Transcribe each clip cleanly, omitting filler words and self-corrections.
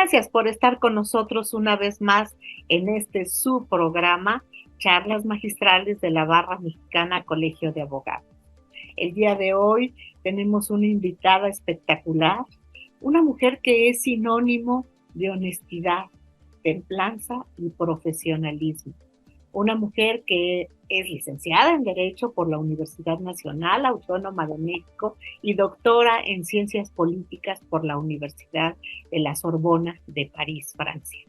Gracias por estar con nosotros una vez más en este su programa, Charlas Magistrales de la Barra Mexicana Colegio de Abogados. El día de hoy tenemos una invitada espectacular, una mujer que es sinónimo de honestidad, templanza y profesionalismo. Una mujer que es licenciada en Derecho por la Universidad Nacional Autónoma de México y doctora en Ciencias Políticas por la Universidad de la Sorbona de París, Francia.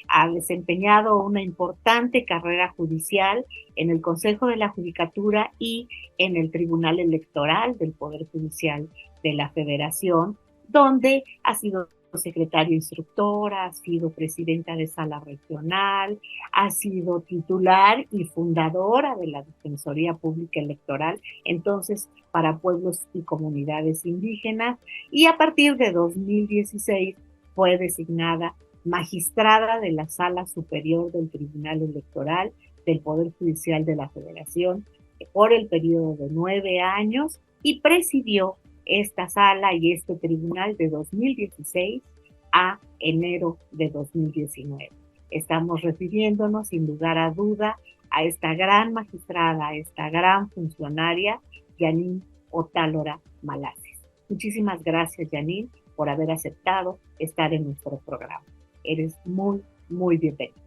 Ha desempeñado una importante carrera judicial en el Consejo de la Judicatura y en el Tribunal Electoral del Poder Judicial de la Federación, donde ha sido secretaria instructora, ha sido presidenta de sala regional, ha sido titular y fundadora de la Defensoría Pública Electoral, entonces para pueblos y comunidades indígenas, y a partir de 2016 fue designada magistrada de la Sala Superior del Tribunal Electoral del Poder Judicial de la Federación por el periodo de 9 años y presidió esta sala y este tribunal de 2016 a enero de 2019. Estamos refiriéndonos sin lugar a duda a esta gran magistrada, a esta gran funcionaria, Janine Otálora Malasis. Muchísimas gracias, Janine, por haber aceptado estar en nuestro programa. Eres muy, muy bienvenida.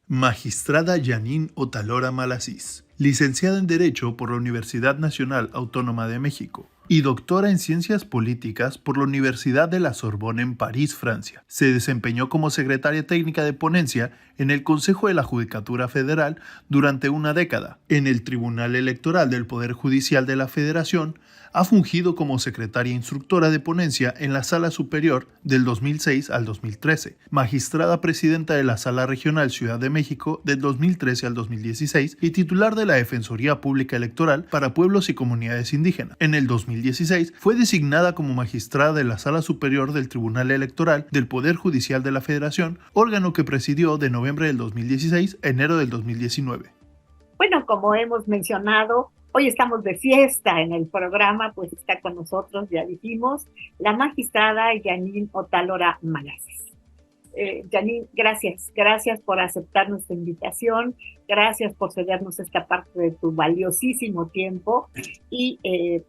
Magistrada Janine Otálora Malasis, licenciada en Derecho por la Universidad Nacional Autónoma de México y doctora en Ciencias Políticas por la Universidad de la Sorbona en París, Francia. Se desempeñó como secretaria técnica de ponencia en el Consejo de la Judicatura Federal durante una década. En el Tribunal Electoral del Poder Judicial de la Federación, ha fungido como secretaria instructora de ponencia en la Sala Superior del 2006 al 2013, magistrada presidenta de la Sala Regional Ciudad de México del 2013 al 2016 y titular de la Defensoría Pública Electoral para Pueblos y Comunidades Indígenas. En el 2016 fue designada como magistrada de la Sala Superior del Tribunal Electoral del Poder Judicial de la Federación, órgano que presidió de noviembre del 2016 a enero del 2019. Bueno, como hemos mencionado, hoy estamos de fiesta en el programa, pues está con nosotros, ya dijimos, la magistrada Janine Otálora Malasis. Janine, gracias por aceptar nuestra invitación, gracias por cedernos esta parte de tu valiosísimo tiempo y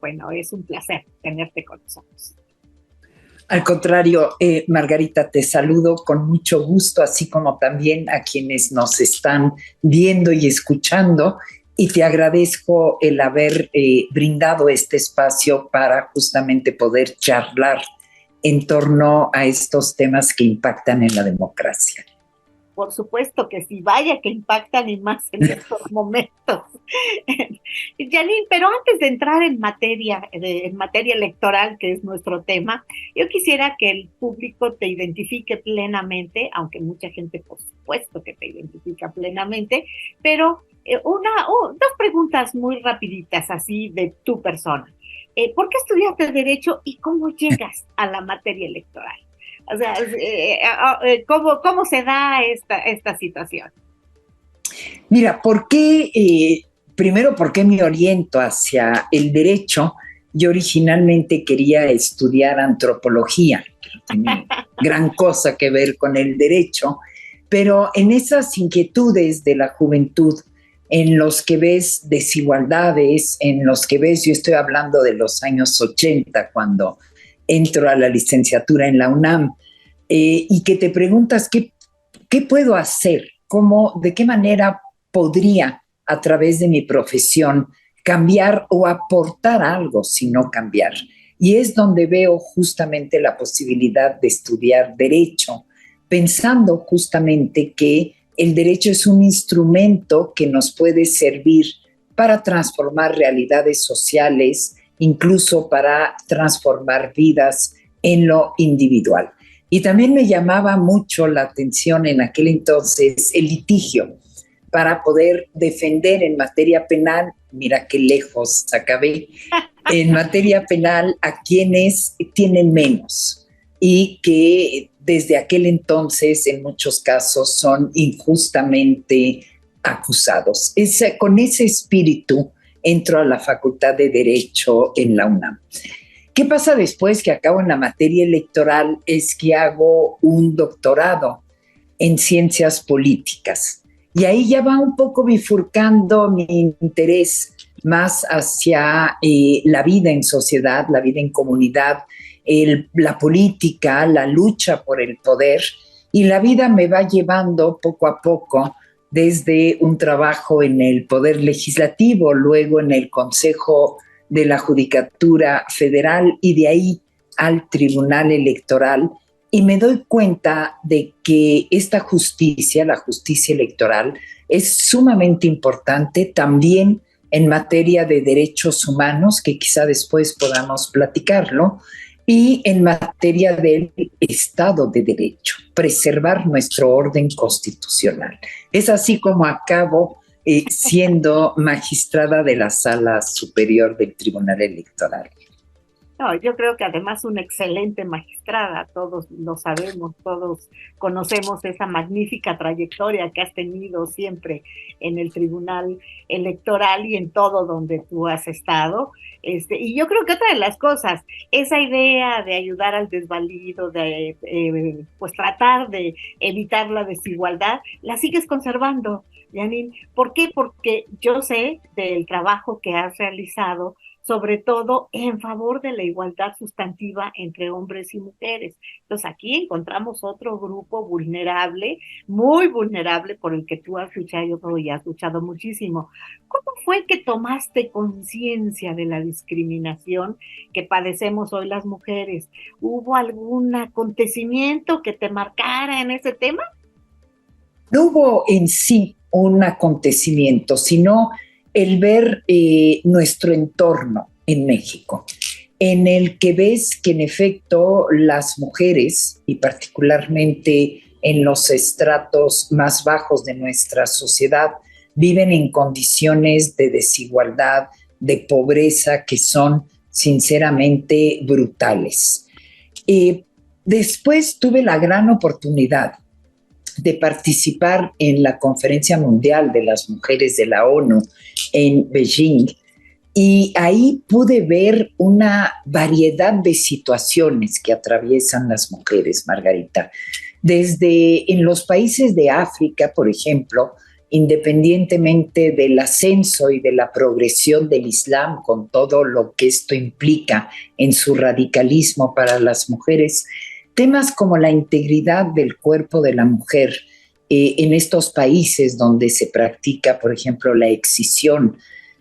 bueno, es un placer tenerte con nosotros. Al contrario, Margarita, te saludo con mucho gusto, así como también a quienes nos están viendo y escuchando, y te agradezco el haber brindado este espacio para justamente poder charlar en torno a estos temas que impactan en la democracia. Por supuesto que sí, vaya que impactan y más en estos momentos. Janine, pero antes de entrar en materia electoral, que es nuestro tema, yo quisiera que el público te identifique plenamente, aunque mucha gente por supuesto que te identifica plenamente, pero dos preguntas muy rapiditas así de tu persona. ¿Por qué estudiaste Derecho y cómo llegas a la materia electoral? O sea, ¿cómo se da esta situación? Mira, primero, ¿por qué me oriento hacia el derecho? Yo originalmente quería estudiar antropología, que no tiene gran cosa que ver con el derecho, pero en esas inquietudes de la juventud, en los que ves desigualdades, en los que ves, yo estoy hablando de los años 80, cuando entro a la licenciatura en la UNAM, y que te preguntas qué puedo hacer, de qué manera podría a través de mi profesión cambiar o aportar algo, si no cambiar. Y es donde veo justamente la posibilidad de estudiar derecho, pensando justamente que el derecho es un instrumento que nos puede servir para transformar realidades sociales, incluso para transformar vidas en lo individual. Y también me llamaba mucho la atención en aquel entonces el litigio para poder defender en materia penal, mira qué lejos acabé, en materia penal a quienes tienen menos y que desde aquel entonces en muchos casos son injustamente acusados. Con ese espíritu entro a la Facultad de Derecho en la UNAM. ¿Qué pasa después que acabo en la materia electoral? Es que hago un doctorado en ciencias políticas. Y ahí ya va un poco bifurcando mi interés más hacia la vida en sociedad, la vida en comunidad, la política, la lucha por el poder. Y la vida me va llevando poco a poco desde un trabajo en el Poder Legislativo, luego en el Consejo de la Judicatura Federal y de ahí al Tribunal Electoral. Y me doy cuenta de que esta justicia, la justicia electoral, es sumamente importante también en materia de derechos humanos, que quizá después podamos platicarlo, y en materia del Estado de Derecho, preservar nuestro orden constitucional. Es así como acabo siendo magistrada de la Sala Superior del Tribunal Electoral. No, yo creo que además una excelente magistrada, todos lo sabemos, todos conocemos esa magnífica trayectoria que has tenido siempre en el Tribunal Electoral y en todo donde tú has estado. Y yo creo que otra de las cosas, esa idea de ayudar al desvalido, de pues tratar de evitar la desigualdad, la sigues conservando, Janine. ¿Por qué? Porque yo sé del trabajo que has realizado, sobre todo en favor de la igualdad sustantiva entre hombres y mujeres. Entonces aquí encontramos otro grupo vulnerable, muy vulnerable, por el que tú has luchado y has luchado muchísimo. ¿Cómo fue que tomaste conciencia de la discriminación que padecemos hoy las mujeres? ¿Hubo algún acontecimiento que te marcara en ese tema? No hubo en sí un acontecimiento, sino el ver nuestro entorno en México, en el que ves que en efecto las mujeres, y particularmente en los estratos más bajos de nuestra sociedad, viven en condiciones de desigualdad, de pobreza que son sinceramente brutales. Después tuve la gran oportunidad de participar en la Conferencia Mundial de las Mujeres de la ONU en Beijing, y ahí pude ver una variedad de situaciones que atraviesan las mujeres, Margarita. Desde en los países de África, por ejemplo, independientemente del ascenso y de la progresión del Islam, con todo lo que esto implica en su radicalismo para las mujeres, temas como la integridad del cuerpo de la mujer en estos países donde se practica, por ejemplo, la excisión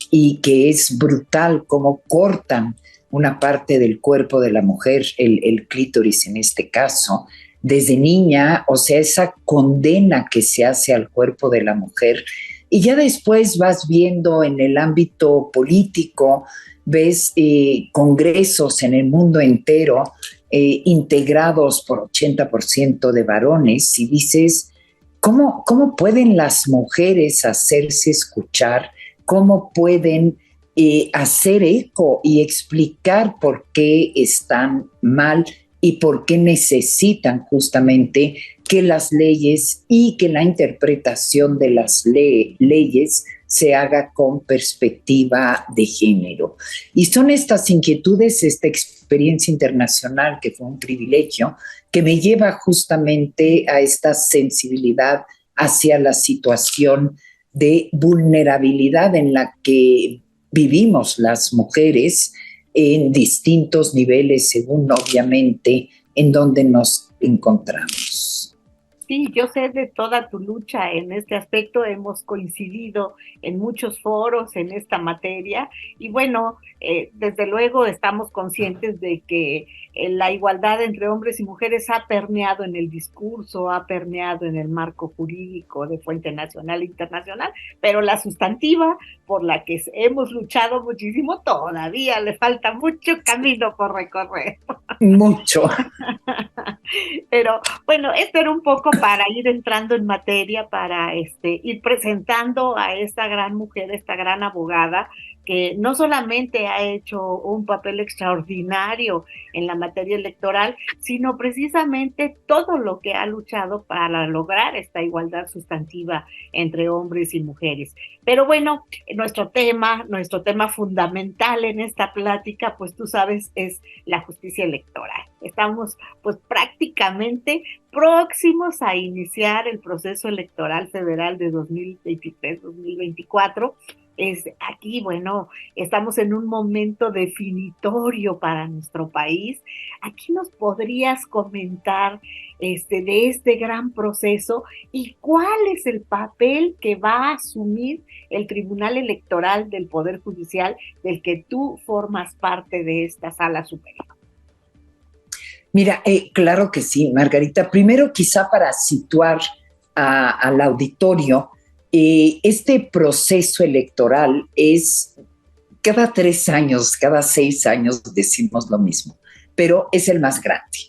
y que es brutal como cortan una parte del cuerpo de la mujer, el clítoris en este caso, desde niña, o sea, esa condena que se hace al cuerpo de la mujer. Y ya después vas viendo en el ámbito político, ves congresos en el mundo entero integrados por 80% de varones y dices, ¿cómo pueden las mujeres hacerse escuchar? ¿Cómo pueden hacer eco y explicar por qué están mal y por qué necesitan justamente que las leyes y que la interpretación de las leyes se haga con perspectiva de género? Y son estas inquietudes, esta experiencia internacional, que fue un privilegio, que me lleva justamente a esta sensibilidad hacia la situación de vulnerabilidad en la que vivimos las mujeres en distintos niveles, según obviamente en donde nos encontramos. Sí, yo sé de toda tu lucha en este aspecto, hemos coincidido en muchos foros en esta materia y bueno, desde luego estamos conscientes de que la igualdad entre hombres y mujeres ha permeado en el discurso, ha permeado en el marco jurídico de fuente nacional e internacional, pero la sustantiva por la que hemos luchado muchísimo todavía le falta mucho camino por recorrer. Mucho. Pero bueno, esto era un poco para ir entrando en materia, para ir presentando a esta gran mujer, esta gran abogada, que no solamente ha hecho un papel extraordinario en la materia electoral, sino precisamente todo lo que ha luchado para lograr esta igualdad sustantiva entre hombres y mujeres. Pero bueno, nuestro tema fundamental en esta plática, pues tú sabes, es la justicia electoral. Estamos pues prácticamente próximos a iniciar el proceso electoral federal de 2023-2024. Aquí, bueno, estamos en un momento definitorio para nuestro país. Aquí nos podrías comentar de este gran proceso y cuál es el papel que va a asumir el Tribunal Electoral del Poder Judicial del que tú formas parte de esta sala superior. Mira, claro que sí, Margarita. Primero, quizá para situar al auditorio, este proceso electoral es cada 3 años, cada 6 años decimos lo mismo, pero es el más grande,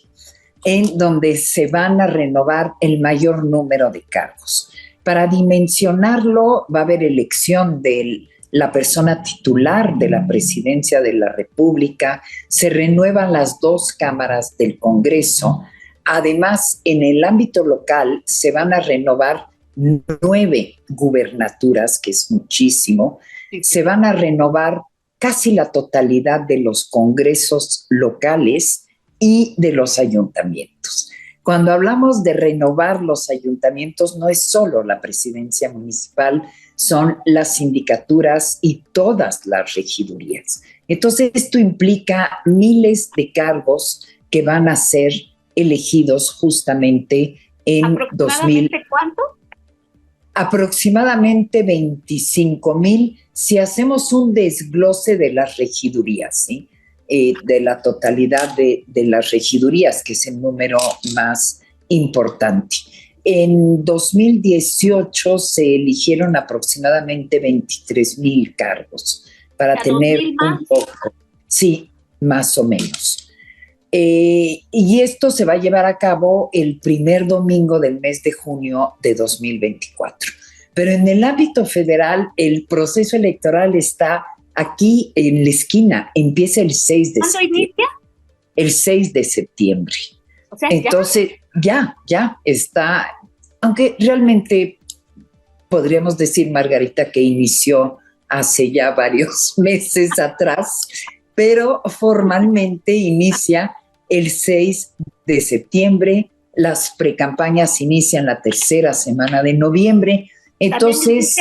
en donde se van a renovar el mayor número de cargos. Para dimensionarlo, va a haber elección de la persona titular de la presidencia de la República, se renuevan las 2 cámaras del Congreso. Además, en el ámbito local se van a renovar 9 gubernaturas, que es muchísimo. Se van a renovar casi la totalidad de los congresos locales y de los ayuntamientos. Cuando hablamos de renovar los ayuntamientos, no es solo la presidencia municipal, son las sindicaturas y todas las regidurías. Entonces, esto implica miles de cargos que van a ser elegidos justamente en 2000. ¿Cuánto? Aproximadamente 25,000, si hacemos un desglose de las regidurías, ¿sí? De la totalidad de las regidurías, que es el número más importante. En 2018 se eligieron aproximadamente 23,000 cargos para tener un poco, sí, más o menos. Y esto se va a llevar a cabo el primer domingo del mes de junio de 2024. Pero en el ámbito federal, el proceso electoral está aquí en la esquina, empieza el 6 de septiembre. ¿Cuándo inicia? El 6 de septiembre. O sea, entonces, ya está, aunque realmente podríamos decir, Margarita, que inició hace ya varios meses atrás, pero formalmente inicia el 6 de septiembre, las precampañas inician la 3ª semana de noviembre, entonces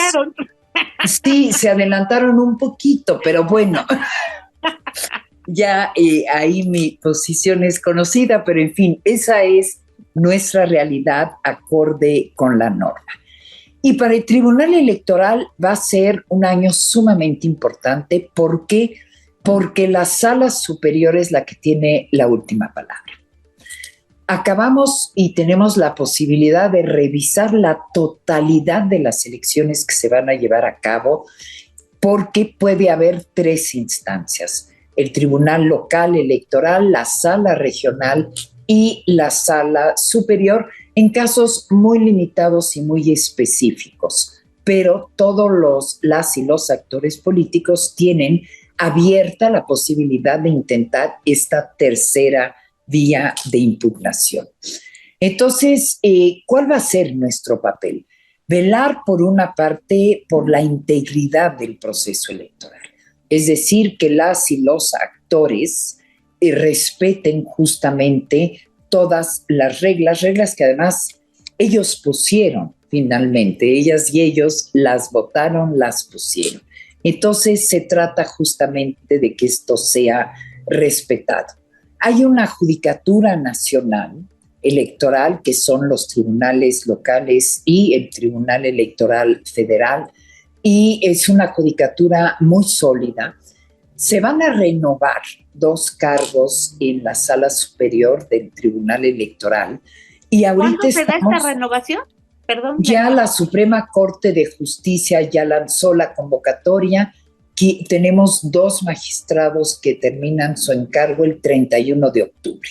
sí, se adelantaron un poquito, pero bueno, ya ahí mi posición es conocida, pero en fin, esa es nuestra realidad acorde con la norma. Y para el Tribunal Electoral va a ser un año sumamente importante. ¿Por qué? Porque la sala superior es la que tiene la última palabra. Acabamos y tenemos la posibilidad de revisar la totalidad de las elecciones que se van a llevar a cabo, porque puede haber 3 instancias: el Tribunal Local Electoral, la Sala Regional y la Sala Superior, en casos muy limitados y muy específicos. Pero todos las y los actores políticos tienen abierta la posibilidad de intentar esta tercera vía de impugnación. Entonces, ¿cuál va a ser nuestro papel? Velar, por una parte, por la integridad del proceso electoral. Es decir, que las y los actores respeten justamente todas las reglas que además ellos pusieron finalmente, ellas y ellos las votaron, las pusieron. Entonces se trata justamente de que esto sea respetado. Hay una judicatura nacional electoral, que son los tribunales locales y el Tribunal Electoral Federal, y es una judicatura muy sólida. Se van a renovar 2 cargos en la sala superior del Tribunal Electoral. Y ahorita ¿cuándo se da esta renovación? Perdón. Ya la Suprema Corte de Justicia ya lanzó la convocatoria. Aquí tenemos 2 magistrados que terminan su encargo el 31 de octubre.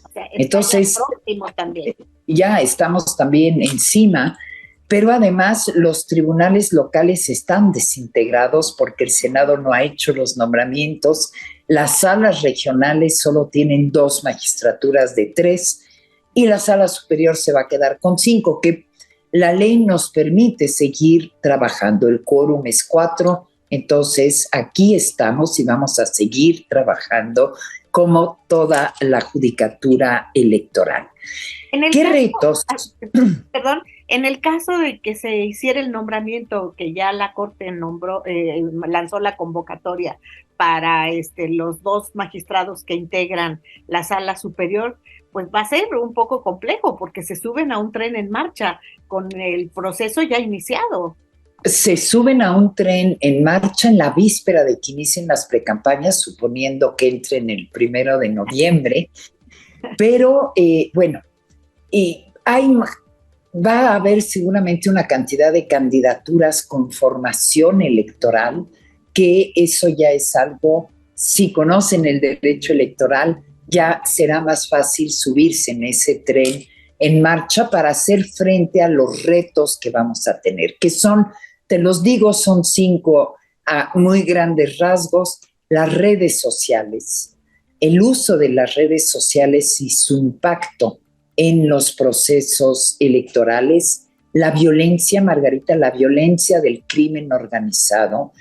O sea, entonces, próximo también. Ya estamos también encima. pero además los tribunales locales están desintegrados porque el Senado no ha hecho los nombramientos. Las salas regionales solo tienen 2 magistraturas de 3 y la sala superior se va a quedar con 5, que la ley nos permite seguir trabajando. El quórum es 4, entonces aquí estamos y vamos a seguir trabajando como toda la judicatura electoral. ¿Qué retos? Perdón, en el caso de que se hiciera el nombramiento, que ya la Corte lanzó la convocatoria para los 2 magistrados que integran la sala superior, pues va a ser un poco complejo porque se suben a un tren en marcha con el proceso ya iniciado. Se suben a un tren en marcha en la víspera de que inicien las precampañas, suponiendo que entren el 1 de noviembre, pero bueno, va a haber seguramente una cantidad de candidaturas con formación electoral, que eso ya es algo, si conocen el derecho electoral, ya será más fácil subirse en ese tren en marcha para hacer frente a los retos que vamos a tener, que son, te los digo, son 5 a muy grandes rasgos. Las redes sociales, el uso de las redes sociales y su impacto en los procesos electorales, la violencia, Margarita, la violencia del crimen organizado,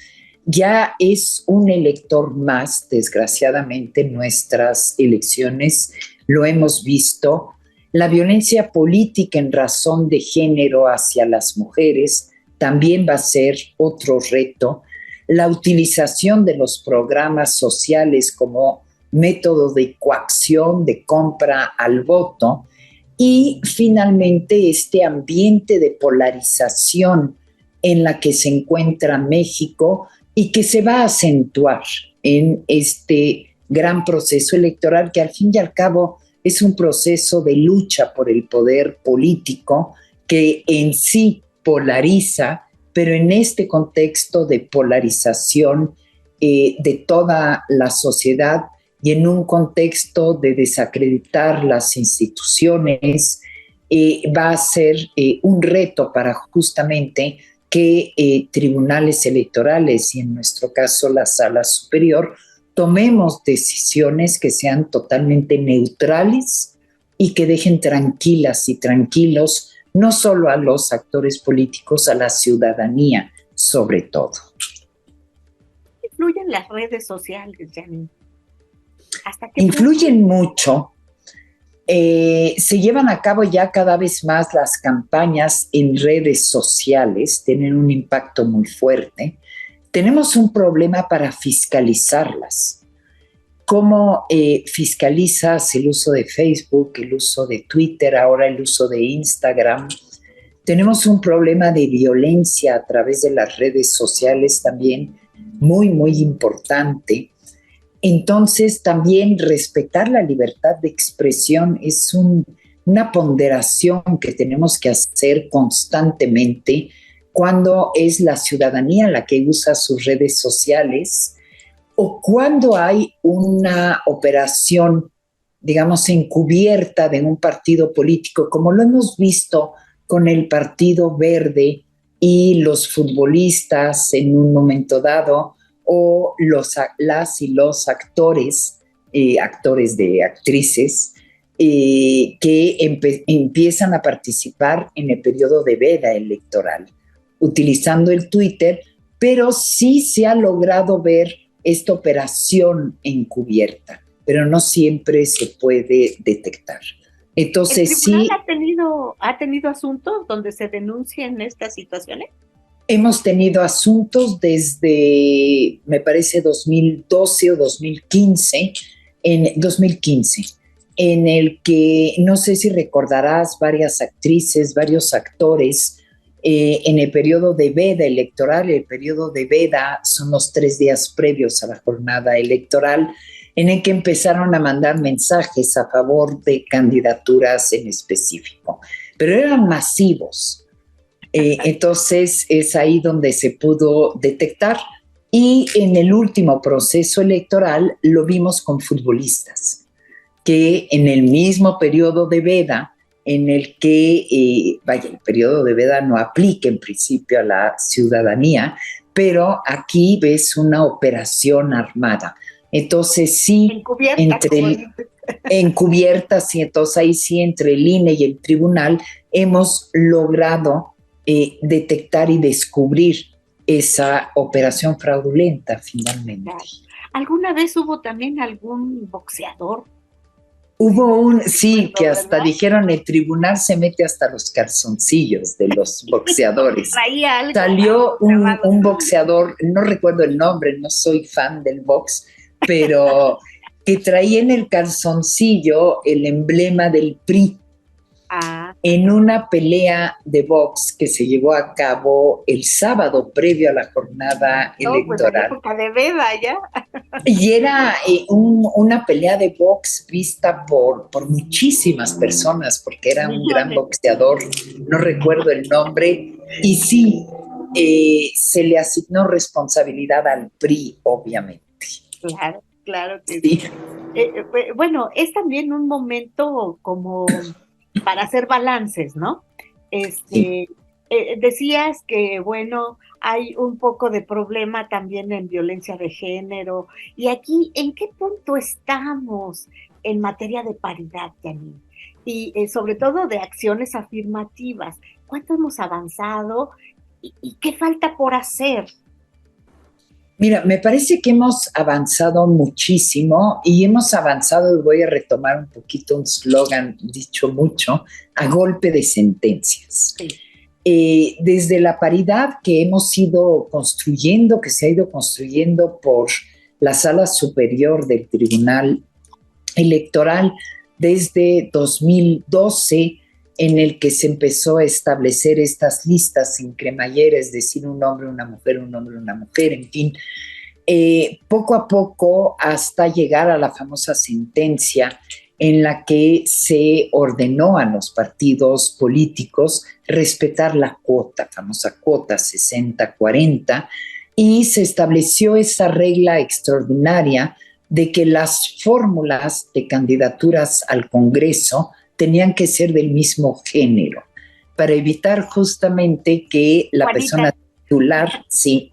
ya es un elector más, desgraciadamente, en nuestras elecciones, lo hemos visto. La violencia política en razón de género hacia las mujeres también va a ser otro reto. La utilización de los programas sociales como método de coacción, de compra al voto, y finalmente este ambiente de polarización en la que se encuentra México y que se va a acentuar en este gran proceso electoral que al fin y al cabo es un proceso de lucha por el poder político que en sí polariza, pero en este contexto de polarización de toda la sociedad y en un contexto de desacreditar las instituciones, va a ser un reto para justamente que tribunales electorales y en nuestro caso la sala superior tomemos decisiones que sean totalmente neutrales y que dejen tranquilas y tranquilos no solo a los actores políticos, a la ciudadanía sobre todo. ¿Influyen las redes sociales, Janine? Influyen mucho. Se llevan a cabo ya cada vez más las campañas en redes sociales, tienen un impacto muy fuerte. Tenemos un problema para fiscalizarlas. ¿Cómo fiscalizas el uso de Facebook, el uso de Twitter, ahora el uso de Instagram? Tenemos un problema de violencia a través de las redes sociales también muy, muy importante. Entonces, también respetar la libertad de expresión es una ponderación que tenemos que hacer constantemente cuando es la ciudadanía la que usa sus redes sociales o cuando hay una operación, digamos, encubierta de un partido político, como lo hemos visto con el Partido Verde y los futbolistas en un momento dado, o las y los actores, actores de actrices, que empiezan a participar en el periodo de veda electoral, utilizando el Twitter, pero sí se ha logrado ver esta operación encubierta, pero no siempre se puede detectar. Entonces, ¿el tribunal ha tenido asuntos donde se denuncien estas situaciones? Hemos tenido asuntos desde, me parece, 2012 o 2015, en el que, no sé si recordarás, varias actrices, varios actores, en el periodo de veda electoral. El periodo de veda son los 3 días previos a la jornada electoral, en el que empezaron a mandar mensajes a favor de candidaturas en específico, pero eran masivos. Entonces es ahí donde se pudo detectar, y en el último proceso electoral lo vimos con futbolistas que en el mismo periodo de veda en el que, el periodo de veda no aplica en principio a la ciudadanía, pero aquí ves una operación armada. Entonces sí, Encubierta, encubierta, sí, entonces ahí sí, entre el INE y el tribunal hemos logrado detectar y descubrir esa operación fraudulenta finalmente. ¿Alguna vez hubo también algún boxeador? Hubo sí, que hasta dijeron el tribunal se mete hasta los calzoncillos de los boxeadores. Traía algo. Salió un boxeador, no recuerdo el nombre, no soy fan del box, pero que traía en el calzoncillo el emblema del PRI. En una pelea de box que se llevó a cabo el sábado previo a la jornada electoral. Pues en época de veda ya. Y era una pelea de box vista por muchísimas personas, porque era un gran boxeador, no recuerdo el nombre, y sí, se le asignó responsabilidad al PRI, obviamente. Claro que sí. Bueno, es también un momento como para hacer balances, ¿no? Sí. Decías que, bueno, hay un poco de problema también en violencia de género. Y aquí, ¿en qué punto estamos en materia de paridad, Janine? Y sobre todo de acciones afirmativas. ¿Cuánto hemos avanzado y qué falta por hacer? Mira, me parece que hemos avanzado muchísimo y hemos avanzado, y voy a retomar un poquito un slogan dicho mucho, a golpe de sentencias. Sí. Desde la paridad que hemos ido construyendo, que se ha ido construyendo por la Sala Superior del Tribunal Electoral desde 2012, en el que se empezó a establecer estas listas sin cremallera, es decir, un hombre, una mujer, un hombre, una mujer, en fin, poco a poco hasta llegar a la famosa sentencia en la que se ordenó a los partidos políticos respetar la cuota, famosa cuota 60-40, y se estableció esa regla extraordinaria de que las fórmulas de candidaturas al Congreso tenían que ser del mismo género, para evitar justamente que la persona titular, sí,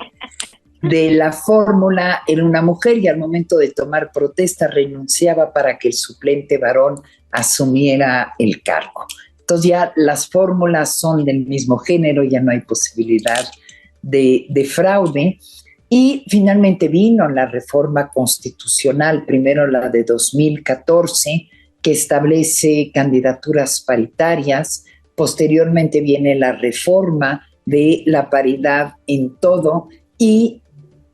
de la fórmula era una mujer y al momento de tomar protesta renunciaba para que el suplente varón asumiera el cargo. Entonces ya las fórmulas son del mismo género, ya no hay posibilidad de fraude. Y finalmente vino la reforma constitucional, primero la de 2014, que establece candidaturas paritarias. Posteriormente viene la reforma de la paridad en todo y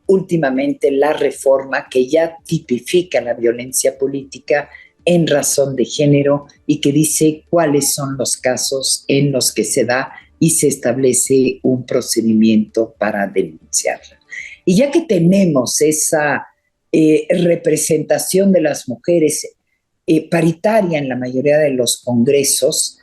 últimamente la reforma que ya tipifica la violencia política en razón de género y que dice cuáles son los casos en los que se da y se establece un procedimiento para denunciarla. Y ya que tenemos esa representación de las mujeres paritaria en la mayoría de los congresos,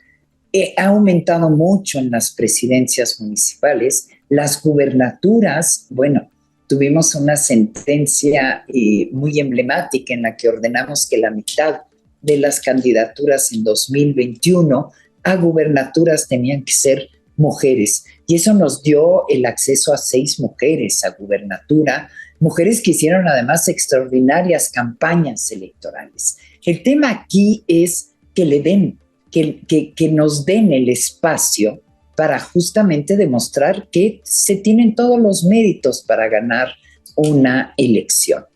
ha aumentado mucho en las presidencias municipales, las gubernaturas, bueno, tuvimos una sentencia muy emblemática en la que ordenamos que la mitad de las candidaturas en 2021 a gubernaturas tenían que ser mujeres, y eso nos dio el acceso a 6 mujeres a gubernatura, mujeres que hicieron además extraordinarias campañas electorales. El tema aquí es que le den, que nos den el espacio para justamente demostrar que se tienen todos los méritos para ganar una elección.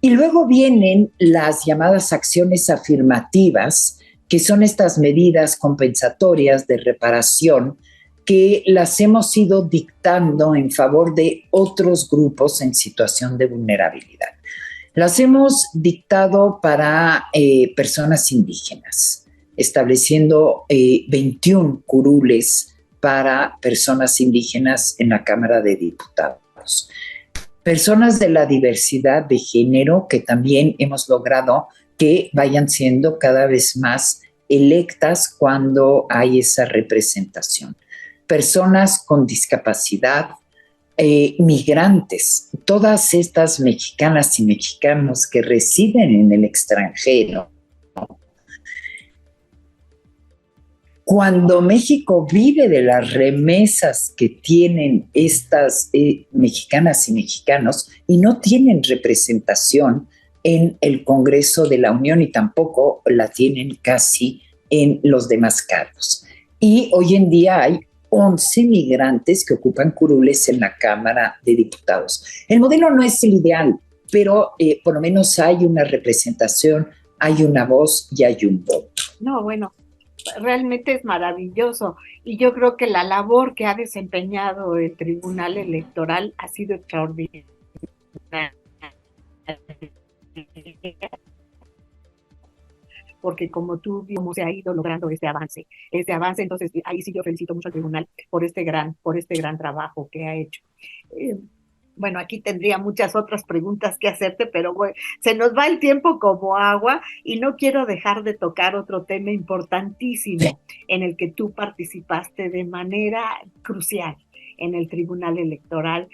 Y luego vienen las llamadas acciones afirmativas, que son estas medidas compensatorias de reparación que las hemos ido dictando en favor de otros grupos en situación de vulnerabilidad. Las hemos dictado para personas indígenas, estableciendo 21 curules para personas indígenas en la Cámara de Diputados. Personas de la diversidad de género que también hemos logrado que vayan siendo cada vez más electas cuando hay esa representación. Personas con discapacidad, migrantes, todas estas mexicanas y mexicanos que residen en el extranjero, cuando México vive de las remesas que tienen estas mexicanas y mexicanos y no tienen representación en el Congreso de la Unión y tampoco la tienen casi en los demás cargos. Y hoy en día hay 11 migrantes que ocupan curules en la Cámara de Diputados. El modelo no es el ideal, pero por lo menos hay una representación, hay una voz y hay un voto. No, bueno, realmente es maravilloso y yo creo que la labor que ha desempeñado el Tribunal Electoral ha sido extraordinaria. Porque como tú vimos, se ha ido logrando este avance, entonces ahí sí yo felicito mucho al tribunal por este gran trabajo que ha hecho. Bueno, aquí tendría muchas otras preguntas que hacerte, pero bueno, se nos va el tiempo como agua y no quiero dejar de tocar otro tema importantísimo en el que tú participaste de manera crucial en el Tribunal Electoral.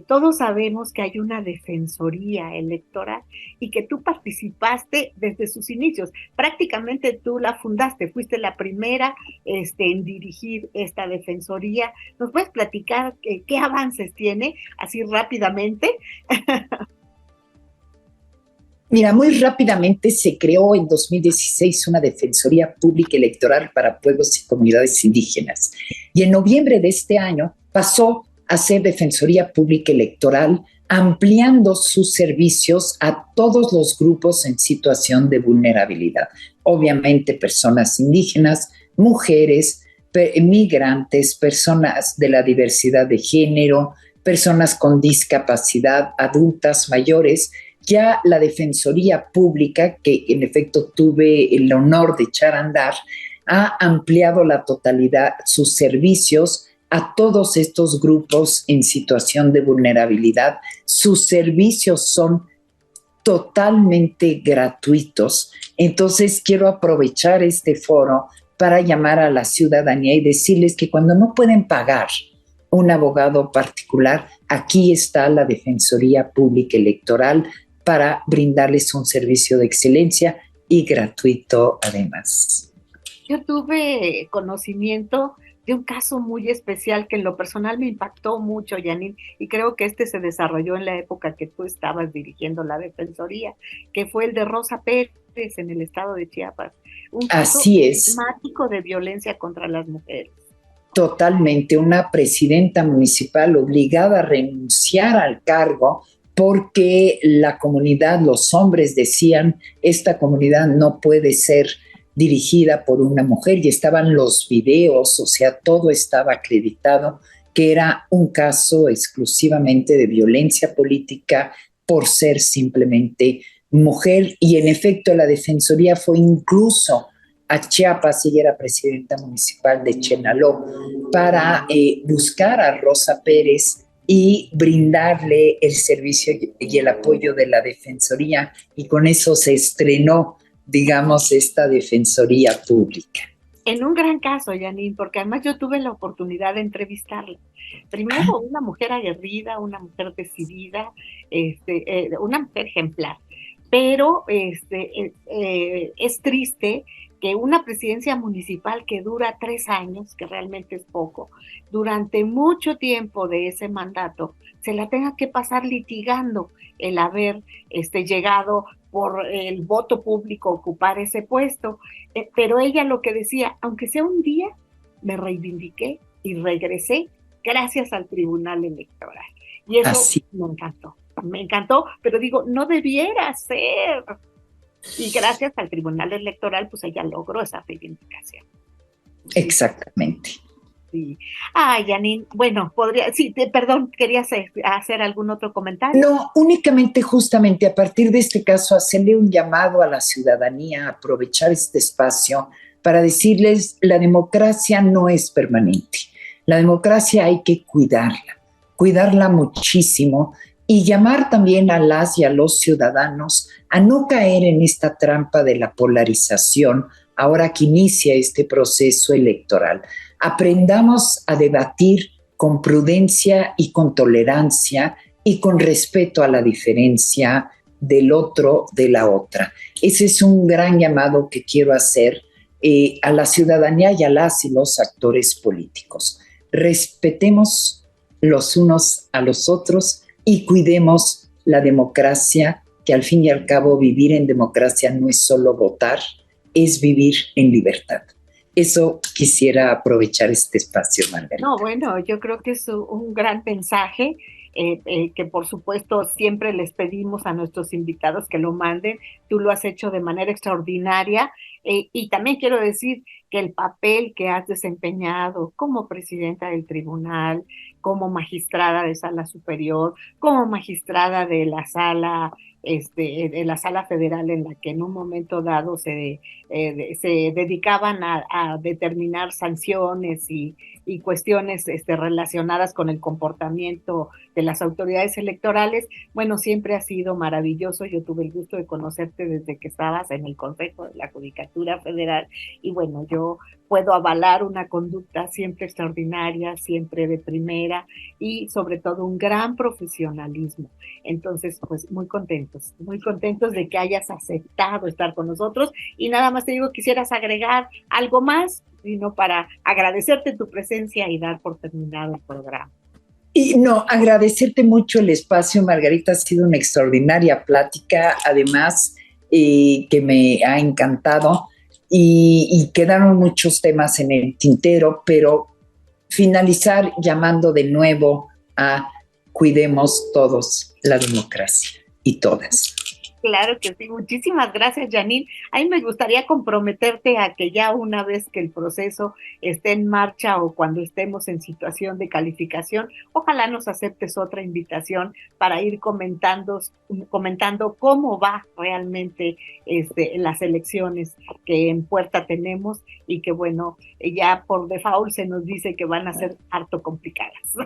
Todos sabemos que hay una defensoría electoral y que tú participaste desde sus inicios. Prácticamente tú la fundaste, fuiste la primera en dirigir esta defensoría. ¿Nos puedes platicar qué avances tiene, así rápidamente? Mira, muy rápidamente se creó en 2016 una Defensoría Pública Electoral para pueblos y comunidades indígenas. Y en noviembre de este año pasó a ser Defensoría Pública Electoral, ampliando sus servicios a todos los grupos en situación de vulnerabilidad. Obviamente personas indígenas, mujeres, migrantes, personas de la diversidad de género, personas con discapacidad, adultas mayores. Ya la Defensoría Pública, que en efecto tuve el honor de echar a andar, ha ampliado la totalidad sus servicios a todos estos grupos en situación de vulnerabilidad. Sus servicios son totalmente gratuitos. Entonces quiero aprovechar este foro para llamar a la ciudadanía y decirles que cuando no pueden pagar un abogado particular, aquí está la Defensoría Pública Electoral para brindarles un servicio de excelencia y gratuito además. Yo tuve conocimiento de un caso muy especial que en lo personal me impactó mucho, Janine, y creo que se desarrolló en la época que tú estabas dirigiendo la Defensoría, que fue el de Rosa Pérez en el estado de Chiapas. Un caso dramático de violencia contra las mujeres. Totalmente, una presidenta municipal obligada a renunciar al cargo porque la comunidad, los hombres decían, esta comunidad no puede ser dirigida por una mujer, y estaban los videos, o sea, todo estaba acreditado que era un caso exclusivamente de violencia política por ser simplemente mujer, y en efecto la Defensoría fue incluso a Chiapas, ella era presidenta municipal de Chenaló, para buscar a Rosa Pérez y brindarle el servicio y el apoyo de la Defensoría, y con eso se estrenó, digamos, esta Defensoría Pública. En un gran caso, Janine, porque además yo tuve la oportunidad de entrevistarla. Primero, una mujer aguerrida, una mujer decidida, una mujer ejemplar. Pero es triste que una presidencia municipal que dura 3 años, que realmente es poco, durante mucho tiempo de ese mandato, se la tenga que pasar litigando el haber llegado por el voto público a ocupar ese puesto. Pero ella lo que decía, aunque sea un día, me reivindiqué y regresé gracias al Tribunal Electoral. Y eso me encantó, pero digo, no debiera ser. Y gracias al Tribunal Electoral, pues ella logró esa reivindicación. Exactamente. Sí. Ay, Janine, bueno, perdón, ¿querías hacer algún otro comentario? No, únicamente justamente a partir de este caso hacerle un llamado a la ciudadanía, aprovechar este espacio para decirles, la democracia no es permanente. La democracia hay que cuidarla muchísimo, y llamar también a las y a los ciudadanos a no caer en esta trampa de la polarización ahora que inicia este proceso electoral. Aprendamos a debatir con prudencia y con tolerancia y con respeto a la diferencia del otro, de la otra. Ese es un gran llamado que quiero hacer a la ciudadanía y a las y los actores políticos. Respetemos los unos a los otros y cuidemos la democracia, que al fin y al cabo vivir en democracia no es solo votar, es vivir en libertad. Eso quisiera aprovechar este espacio, Margarita. No, bueno, yo creo que es un gran mensaje que por supuesto siempre les pedimos a nuestros invitados que lo manden. Tú lo has hecho de manera extraordinaria y también quiero decir que el papel que has desempeñado como presidenta del tribunal, como magistrada de sala superior, como magistrada de la sala federal en la que en un momento dado se dedicaban a determinar sanciones y cuestiones relacionadas con el comportamiento de las autoridades electorales. Bueno, siempre ha sido maravilloso. Yo tuve el gusto de conocerte desde que estabas en el Consejo de la Judicatura Federal y bueno, yo puedo avalar una conducta siempre extraordinaria, siempre de primera y sobre todo un gran profesionalismo. Entonces, pues muy contentos de que hayas aceptado estar con nosotros y nada más te digo, ¿quisieras agregar algo más? Sino para agradecerte tu presencia y dar por terminado el programa. Y no, agradecerte mucho el espacio, Margarita, ha sido una extraordinaria plática, además que me ha encantado y quedaron muchos temas en el tintero, pero finalizar llamando de nuevo a cuidemos todos la democracia y todas. Claro que sí, muchísimas gracias, Janine. A mí me gustaría comprometerte a que ya una vez que el proceso esté en marcha o cuando estemos en situación de calificación, ojalá nos aceptes otra invitación para ir comentando cómo va realmente las elecciones que en puerta tenemos y que bueno, ya por default se nos dice que van a ser harto complicadas.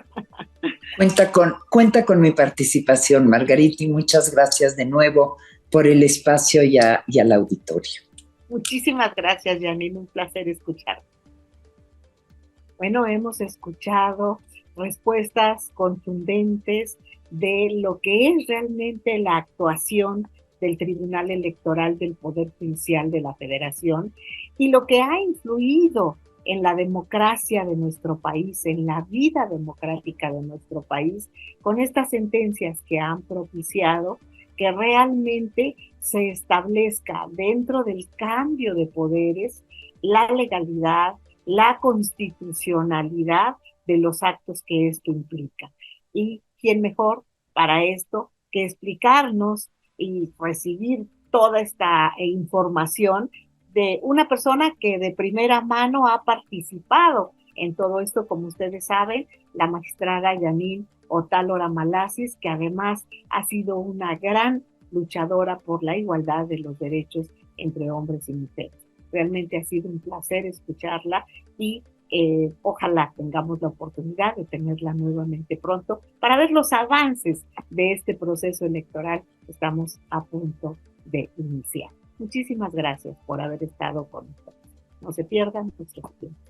Cuenta con mi participación, Margarita, y muchas gracias de nuevo por el espacio y al auditorio. Muchísimas gracias, Janine, un placer escucharte. Bueno, hemos escuchado respuestas contundentes de lo que es realmente la actuación del Tribunal Electoral del Poder Judicial de la Federación y lo que ha influido en la democracia de nuestro país, en la vida democrática de nuestro país, con estas sentencias que han propiciado que realmente se establezca dentro del cambio de poderes la legalidad, la constitucionalidad de los actos que esto implica. Y quién mejor para esto que explicarnos y recibir toda esta información de una persona que de primera mano ha participado en todo esto, como ustedes saben, la magistrada Janine Otálora Malasis, que además ha sido una gran luchadora por la igualdad de los derechos entre hombres y mujeres. Realmente ha sido un placer escucharla y ojalá tengamos la oportunidad de tenerla nuevamente pronto para ver los avances de este proceso electoral que estamos a punto de iniciar. Muchísimas gracias por haber estado con nosotros. No se pierdan nuestros tiempos.